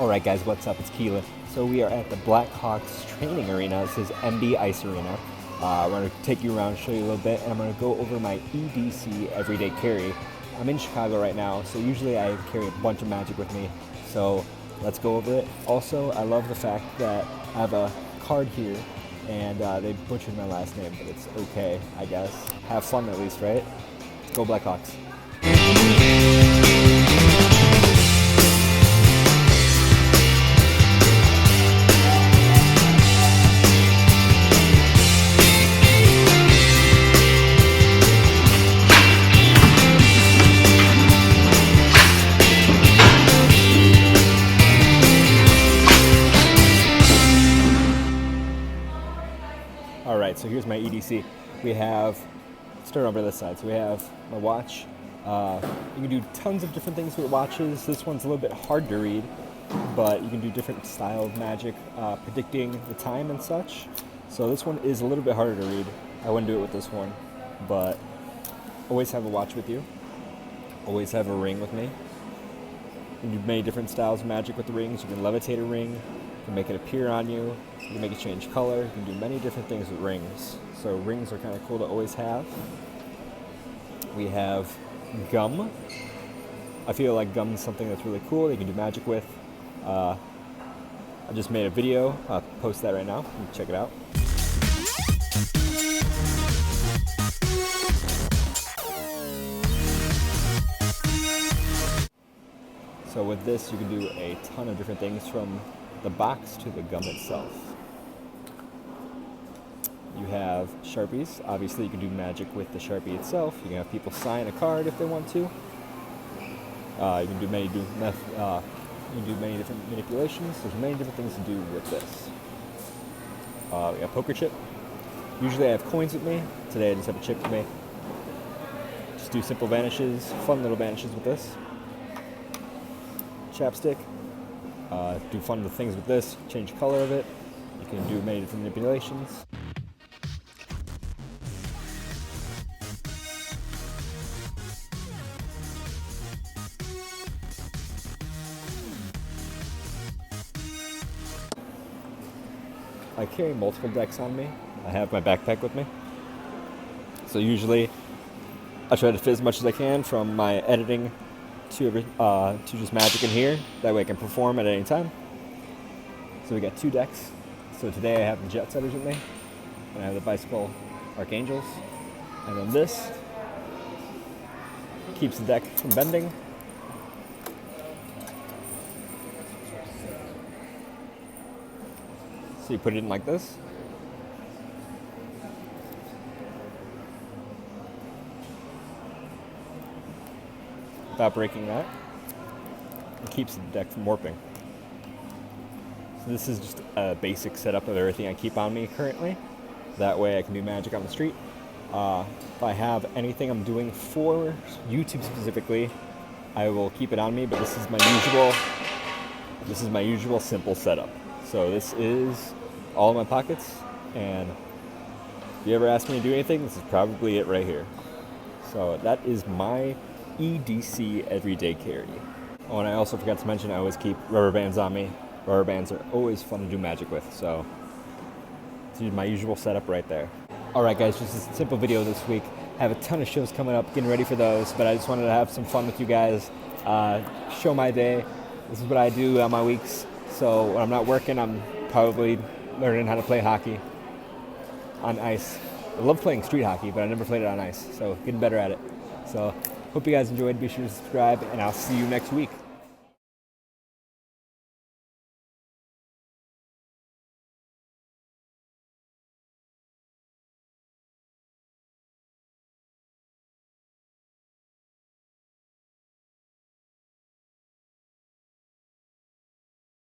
Alright guys, what's up? It's Keelan. So we are at the Blackhawks training arena. This is MB Ice Arena. I'm going to take you around, show you a little bit, and I'm going to go over my EDC everyday carry. I'm in Chicago right now, so usually I carry a bunch of magic with me. So let's go over it. Also, I love the fact that I have a card here, and they butchered my last name, but it's okay, I guess. Have fun at least, right? Go Blackhawks. Alright, so here's my EDC. We have, start over this side. So we have my watch. You can do tons of different things with watches. This one's a little bit hard to read, but you can do different style of magic, predicting the time and such. So this one is a little bit harder to read. I wouldn't do it with this one, but always have a watch with you. Always have a ring with me. You can do many different styles of magic with the rings. You can levitate a ring. You can make it appear on you. You can make it change color. You can do many different things with rings. So rings are kind of cool to always have. We have gum. I feel like gum is something that's really cool that you can do magic with. I just made a video. I'll post that right now. You can check it out. So with this, you can do a ton of different things, from the box to the gum itself. You have Sharpies. Obviously, you can do magic with the Sharpie itself. You can have people sign a card if they want to. You can do many different manipulations. There's many different things to do with this. We have poker chip. Usually I have coins with me. Today I just have a chip with me. Just do simple vanishes, fun little vanishes with this. Chapstick. Do fun little things with this. Change the color of it. You can do many different manipulations. I carry multiple decks on me. I have my backpack with me. So usually I try to fit as much as I can from my editing to just magic in here. That way I can perform at any time. So we got 2 decks. So today I have the Jet Setters with me. And I have the Bicycle Archangels. And then this keeps the deck from bending. So you put it in like this. Without breaking that. It keeps the deck from warping. So this is just a basic setup of everything I keep on me currently. That way I can do magic on the street. If I have anything I'm doing for YouTube specifically, I will keep it on me, but this is my usual simple setup. So this is all in my pockets, and if you ever ask me to do anything, this is probably it right here. So that is my EDC everyday carry. Oh, and I also forgot to mention I always keep rubber bands on me. Rubber bands are always fun to do magic with, so this is my usual setup right there. Alright guys, just a simple video this week. I have a ton of shows coming up, getting ready for those, but I just wanted to have some fun with you guys, show my day. This is what I do on my weeks. So when I'm not working, I'm probably learning how to play hockey on ice. I love playing street hockey, but I never played it on ice, so getting better at it. So hope you guys enjoyed. Be sure to subscribe, and I'll see you next week.